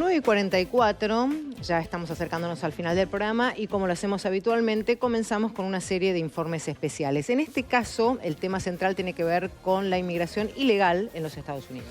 9:44, ya estamos acercándonos al final del programa y como lo hacemos habitualmente, comenzamos con una serie de informes especiales. En este caso, el tema central tiene que ver con la inmigración ilegal en los Estados Unidos.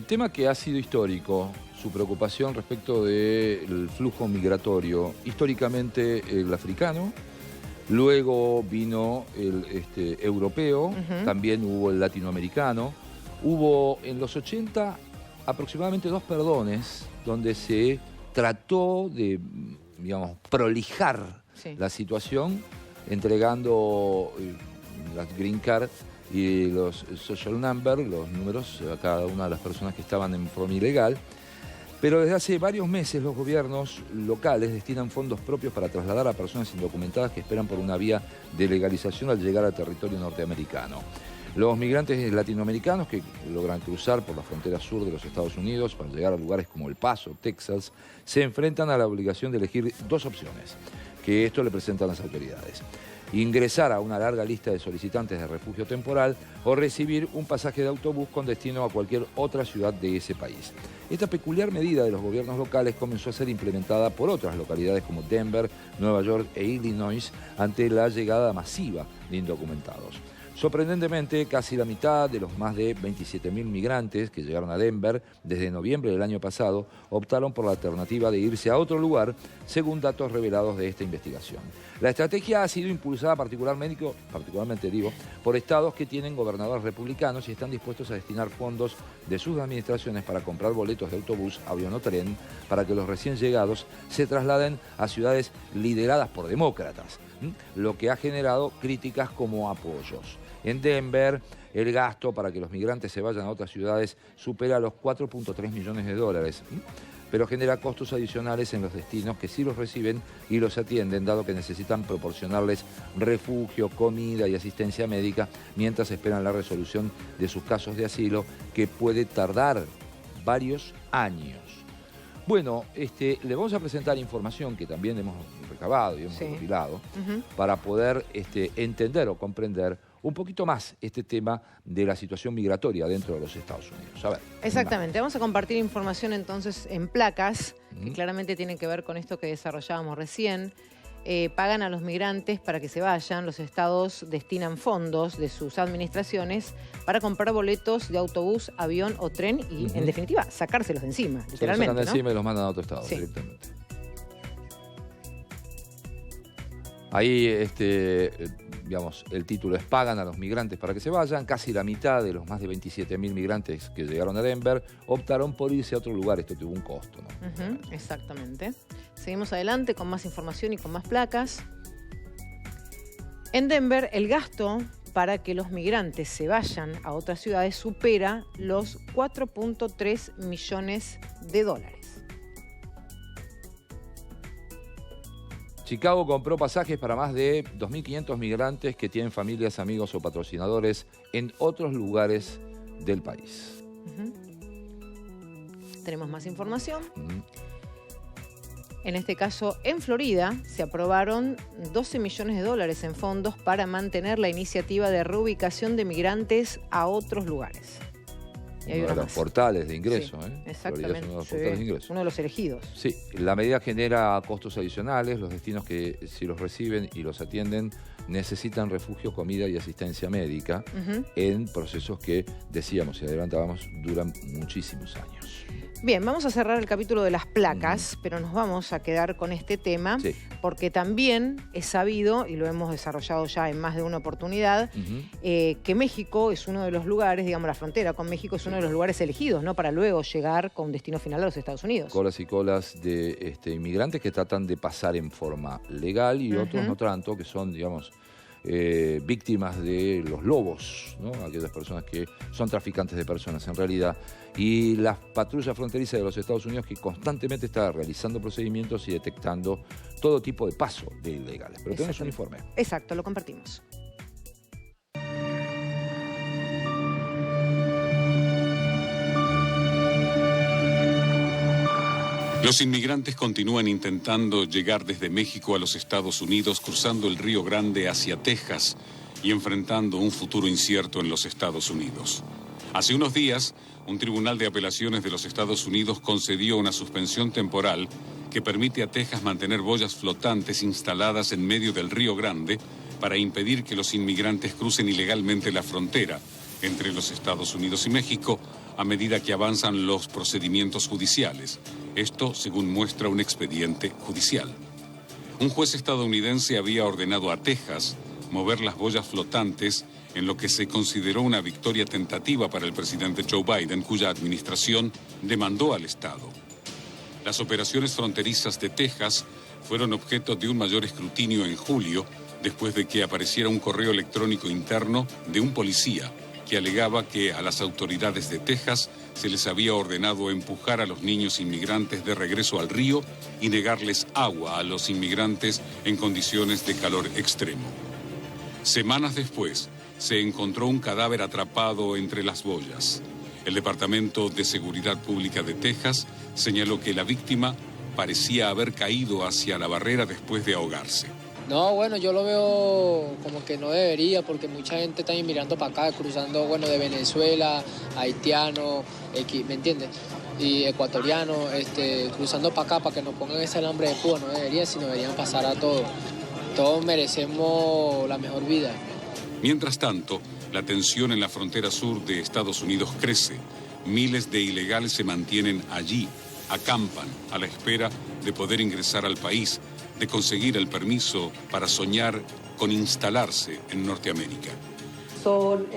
Tema que ha sido histórico, su preocupación respecto del flujo migratorio. Históricamente el africano, luego vino el europeo, también hubo el latinoamericano. Hubo en los 80 aproximadamente 2 perdones donde se trató de, digamos, prolijar la situación, entregando las green card y los social number, los números a cada una de las personas que estaban en forma ilegal. Pero desde hace varios meses los gobiernos locales destinan fondos propios para trasladar a personas indocumentadas que esperan por una vía de legalización al llegar al territorio norteamericano. Los migrantes latinoamericanos que logran cruzar por la frontera sur de los Estados Unidos para llegar a lugares como El Paso, Texas, se enfrentan a la obligación de elegir 2 opciones que esto le presentan las autoridades: ingresar a una larga lista de solicitantes de refugio temporal o recibir un pasaje de autobús con destino a cualquier otra ciudad de ese país. Esta peculiar medida de los gobiernos locales comenzó a ser implementada por otras localidades como Denver, Nueva York e Illinois ante la llegada masiva de indocumentados. Sorprendentemente, casi la mitad de los más de 27.000 migrantes que llegaron a Denver desde noviembre del año pasado optaron por la alternativa de irse a otro lugar, según datos revelados de esta investigación. La estrategia ha sido impulsada particularmente por estados que tienen gobernadores republicanos y están dispuestos a destinar fondos de sus administraciones para comprar boletos de autobús, avión o tren para que los recién llegados se trasladen a ciudades lideradas por demócratas, lo que ha generado críticas como apoyos. En Denver, el gasto para que los migrantes se vayan a otras ciudades supera los 4.3 millones de dólares, pero genera costos adicionales en los destinos que sí los reciben y los atienden, dado que necesitan proporcionarles refugio, comida y asistencia médica mientras esperan la resolución de sus casos de asilo, que puede tardar varios años. Bueno, le vamos a presentar información que también hemos recabado y hemos recopilado para poder entender o comprender un poquito más este tema de la situación migratoria dentro de los Estados Unidos. A ver. Exactamente. Vamos a compartir información entonces en placas, que claramente tienen que ver con esto que desarrollábamos recién. Pagan a los migrantes para que se vayan. Los estados destinan fondos de sus administraciones para comprar boletos de autobús, avión o tren y, en definitiva, sacárselos de encima, literalmente. Se los sacan de encima y los mandan a otro estado directamente. Ahí, digamos, el título es "Pagan a los migrantes para que se vayan". Casi la mitad de los más de 27.000 migrantes que llegaron a Denver optaron por irse a otro lugar. Esto tuvo un costo, ¿no? Exactamente. Seguimos adelante con más información y con más placas. En Denver, el gasto para que los migrantes se vayan a otras ciudades supera los 4.3 millones de dólares. Chicago compró pasajes para más de 2.500 migrantes que tienen familias, amigos o patrocinadores en otros lugares del país. Tenemos más información. En este caso, en Florida, se aprobaron 12 millones de dólares en fondos para mantener la iniciativa de reubicación de migrantes a otros lugares. Uno de los portales de ingreso, Exactamente. Uno de los portales de ingreso. Uno de los elegidos. Sí, la medida genera costos adicionales. Los destinos que, si los reciben y los atienden, necesitan refugio, comida y asistencia médica en procesos que, decíamos y adelantábamos, duran muchísimos años. Bien, vamos a cerrar el capítulo de las placas, pero nos vamos a quedar con este tema porque también es sabido, y lo hemos desarrollado ya en más de una oportunidad, que México es uno de los lugares, digamos, la frontera con México es uno de los lugares elegidos, ¿no?, para luego llegar con destino final a los Estados Unidos. Colas y colas de inmigrantes que tratan de pasar en forma legal y otros no tanto, que son, digamos, víctimas de los lobos, ¿no? Aquellas personas que son traficantes de personas en realidad, y la patrulla fronteriza de los Estados Unidos, que constantemente está realizando procedimientos y detectando todo tipo de paso de ilegales. Pero tenemos un informe. Exacto, lo compartimos. Los inmigrantes continúan intentando llegar desde México a los Estados Unidos, cruzando el Río Grande hacia Texas y enfrentando un futuro incierto en los Estados Unidos. Hace unos días, un tribunal de apelaciones de los Estados Unidos concedió una suspensión temporal que permite a Texas mantener boyas flotantes instaladas en medio del Río Grande para impedir que los inmigrantes crucen ilegalmente la frontera entre los Estados Unidos y México a medida que avanzan los procedimientos judiciales. Esto según muestra un expediente judicial. Un juez estadounidense había ordenado a Texas mover las boyas flotantes en lo que se consideró una victoria tentativa para el presidente Joe Biden, cuya administración demandó al Estado. Las operaciones fronterizas de Texas fueron objeto de un mayor escrutinio en julio, después de que apareciera un correo electrónico interno de un policía que alegaba que a las autoridades de Texas se les había ordenado empujar a los niños inmigrantes de regreso al río y negarles agua a los inmigrantes en condiciones de calor extremo. Semanas después, se encontró un cadáver atrapado entre las boyas. El Departamento de Seguridad Pública de Texas señaló que la víctima parecía haber caído hacia la barrera después de ahogarse. No, bueno, yo lo veo como que no debería, porque mucha gente está mirando para acá, cruzando, bueno, de Venezuela, haitiano, ¿me entiendes? Y ecuatoriano, cruzando para acá para que nos pongan ese alambre de púa. No debería, sino deberían pasar a todos. Todos merecemos la mejor vida. Mientras tanto, la tensión en la frontera sur de Estados Unidos crece. Miles de ilegales se mantienen allí, acampan a la espera de poder ingresar al país, de conseguir el permiso para soñar con instalarse en Norteamérica. Son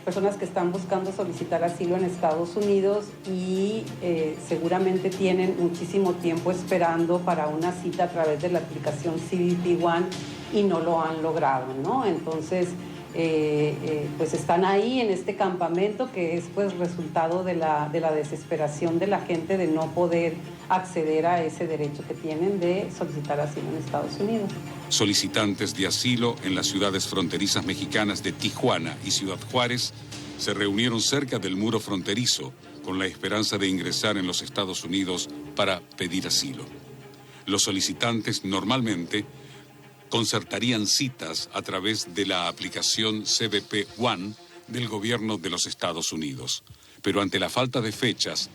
personas que están buscando solicitar asilo en Estados Unidos y seguramente tienen muchísimo tiempo esperando para una cita a través de la aplicación CBP One y no lo han logrado, ¿no? Entonces, pues están ahí en este campamento que es pues resultado de la desesperación de la gente de no poder acceder a ese derecho que tienen de solicitar asilo en Estados Unidos. Solicitantes de asilo en las ciudades fronterizas mexicanas de Tijuana y Ciudad Juárez se reunieron cerca del muro fronterizo con la esperanza de ingresar en los Estados Unidos para pedir asilo. Los solicitantes normalmente concertarían citas a través de la aplicación CBP One del gobierno de los Estados Unidos. Pero ante la falta de fechas,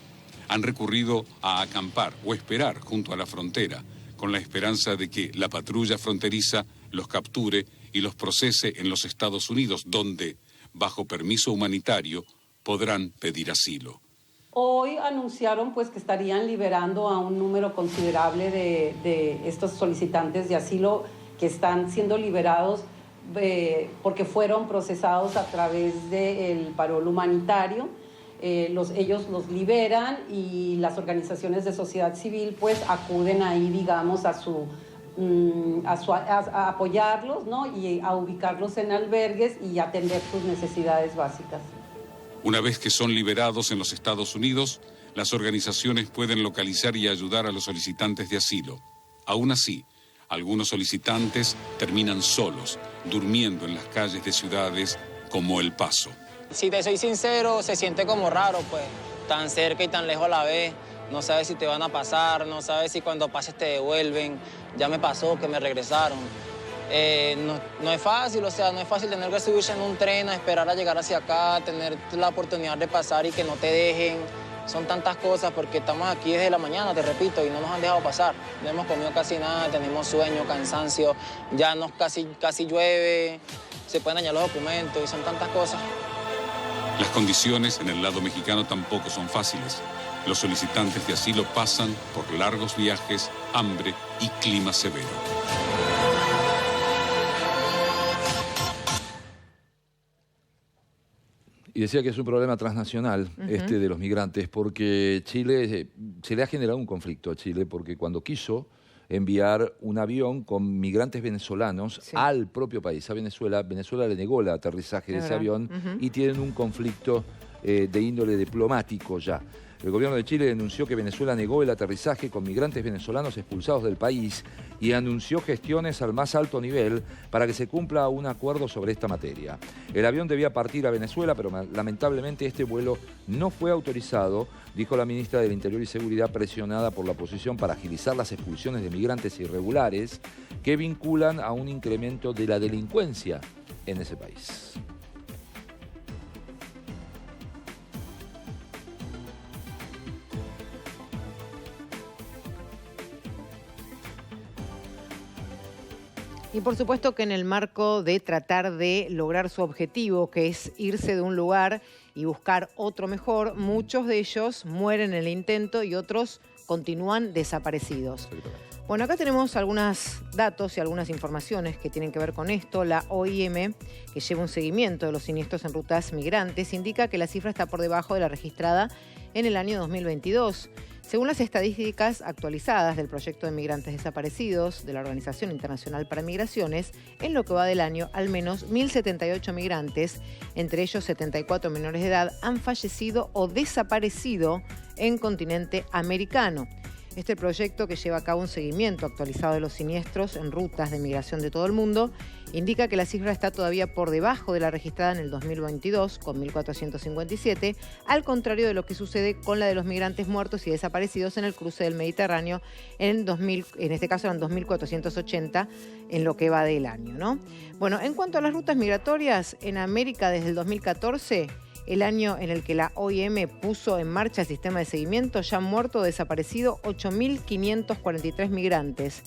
han recurrido a acampar o esperar junto a la frontera, con la esperanza de que la patrulla fronteriza los capture y los procese en los Estados Unidos, donde, bajo permiso humanitario, podrán pedir asilo. Hoy anunciaron pues que estarían liberando a un número considerable de estos solicitantes de asilo que están siendo liberados porque fueron procesados a través del parol humanitario. Ellos los liberan y las organizaciones de sociedad civil pues acuden ahí, digamos, a apoyarlos, ¿no? Y a ubicarlos en albergues y atender sus necesidades básicas. Una vez que son liberados en los Estados Unidos, las organizaciones pueden localizar y ayudar a los solicitantes de asilo. Aún así, algunos solicitantes terminan solos, durmiendo en las calles de ciudades como El Paso. Si te soy sincero, se siente como raro, pues, tan cerca y tan lejos a la vez. No sabes si te van a pasar, no sabes si cuando pases te devuelven. Ya me pasó que me regresaron. No es fácil, o sea, no es fácil tener que subirse en un tren, a esperar a llegar hacia acá, tener la oportunidad de pasar y que no te dejen. Son tantas cosas porque estamos aquí desde la mañana, te repito, y no nos han dejado pasar. No hemos comido casi nada, tenemos sueño, cansancio, ya casi llueve, se pueden dañar los documentos y son tantas cosas. Las condiciones en el lado mexicano tampoco son fáciles. Los solicitantes de asilo pasan por largos viajes, hambre y clima severo. Y decía que es un problema transnacional de los migrantes, porque Chile, se le ha generado un conflicto a Chile, porque cuando quiso enviar un avión con migrantes venezolanos al propio país, a Venezuela, Venezuela le negó el aterrizaje de ese avión y tienen un conflicto de índole diplomático ya. El gobierno de Chile denunció que Venezuela negó el aterrizaje con migrantes venezolanos expulsados del país y anunció gestiones al más alto nivel para que se cumpla un acuerdo sobre esta materia. El avión debía partir a Venezuela, pero lamentablemente este vuelo no fue autorizado, dijo la ministra del Interior y Seguridad, presionada por la oposición para agilizar las expulsiones de migrantes irregulares que vinculan a un incremento de la delincuencia en ese país. Y por supuesto que en el marco de tratar de lograr su objetivo, que es irse de un lugar y buscar otro mejor, muchos de ellos mueren en el intento y otros continúan desaparecidos. Bueno, acá tenemos algunos datos y algunas informaciones que tienen que ver con esto. La OIM, que lleva un seguimiento de los siniestros en rutas migrantes, indica que la cifra está por debajo de la registrada en el año 2022. Según las estadísticas actualizadas del Proyecto de Migrantes Desaparecidos de la Organización Internacional para Migraciones, en lo que va del año, al menos 1.078 migrantes, entre ellos 74 menores de edad, han fallecido o desaparecido en continente americano. Este proyecto, que lleva a cabo un seguimiento actualizado de los siniestros en rutas de migración de todo el mundo, indica que la cifra está todavía por debajo de la registrada en el 2022, con 1.457, al contrario de lo que sucede con la de los migrantes muertos y desaparecidos en el cruce del Mediterráneo, en este caso eran 2.480 en lo que va del año, ¿no? Bueno, en cuanto a las rutas migratorias, en América desde el 2014... el año en el que la OIM puso en marcha el sistema de seguimiento, ya han muerto o desaparecido 8.543 migrantes.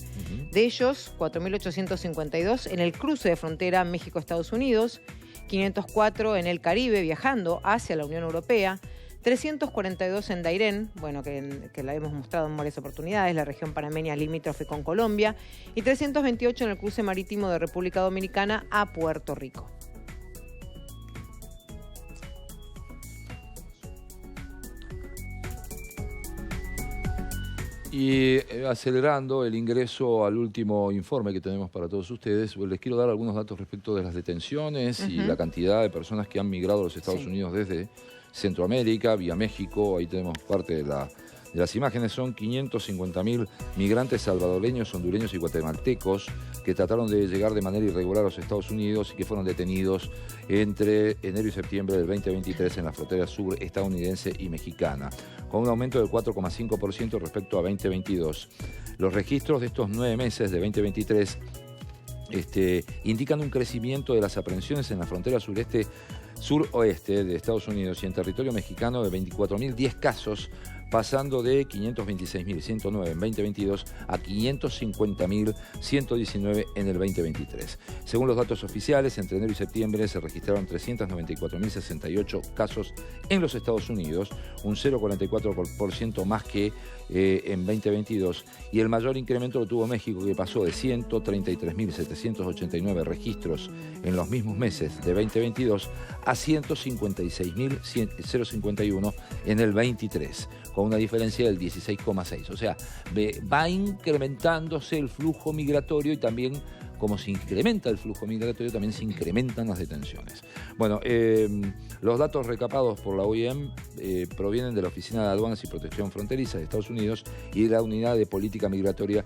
De ellos, 4.852 en el cruce de frontera México-Estados Unidos, 504 en el Caribe viajando hacia la Unión Europea, 342 en Dairén, bueno, que la hemos mostrado en varias oportunidades, la región panameña limítrofe con Colombia, y 328 en el cruce marítimo de República Dominicana a Puerto Rico. Y acelerando el ingreso al último informe que tenemos para todos ustedes, les quiero dar algunos datos respecto de las detenciones y la cantidad de personas que han migrado a los Estados Unidos desde Centroamérica, vía México. Ahí tenemos parte de las imágenes. Son 550.000 migrantes salvadoreños, hondureños y guatemaltecos que trataron de llegar de manera irregular a los Estados Unidos y que fueron detenidos entre enero y septiembre del 2023 en la frontera sur estadounidense y mexicana, con un aumento del 4,5% respecto a 2022. Los registros de estos 9 meses de 2023 indican un crecimiento de las aprehensiones en la frontera suroeste de Estados Unidos y en territorio mexicano de 24.010 casos, pasando de 526.109 en 2022 a 550.119 en el 2023. Según los datos oficiales, entre enero y septiembre se registraron 394.068 casos en los Estados Unidos, un 0,44% más que en 2022, y el mayor incremento lo tuvo México, que pasó de 133.789 registros en los mismos meses de 2022 a 156.051 en el 23, con una diferencia del 16,6. O sea, va incrementándose el flujo migratorio y también, como se incrementa el flujo migratorio, también se incrementan las detenciones. Bueno, los datos recapados por la OIM provienen de la Oficina de Aduanas y Protección Fronteriza de Estados Unidos y de la Unidad de Política Migratoria,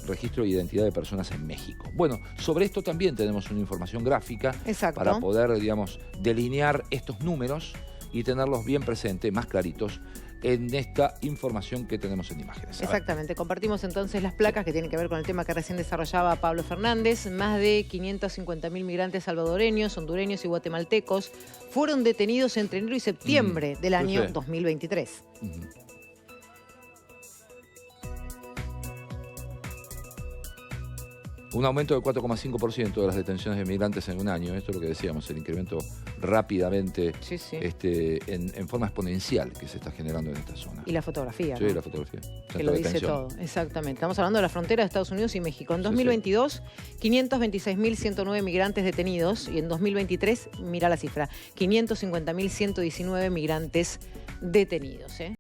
Registro e Identidad de Personas en México. Bueno, sobre esto también tenemos una información gráfica. Exacto. Para poder, digamos, delinear estos números y tenerlos bien presentes, más claritos, en esta información que tenemos en imágenes. Exactamente. Compartimos entonces las placas que tienen que ver con el tema que recién desarrollaba Pablo Fernández. Más de 550.000 migrantes salvadoreños, hondureños y guatemaltecos fueron detenidos entre enero y septiembre del año 2023. Un aumento del 4,5% de las detenciones de migrantes en un año. Esto es lo que decíamos, el incremento rápidamente, en forma exponencial que se está generando en esta zona. Y la fotografía, Sí, ¿no? la fotografía. Que lo dice todo, exactamente. Estamos hablando de la frontera de Estados Unidos y México. En 2022, 526.109 migrantes detenidos, y en 2023, mira la cifra, 550.119 migrantes detenidos, ¿eh?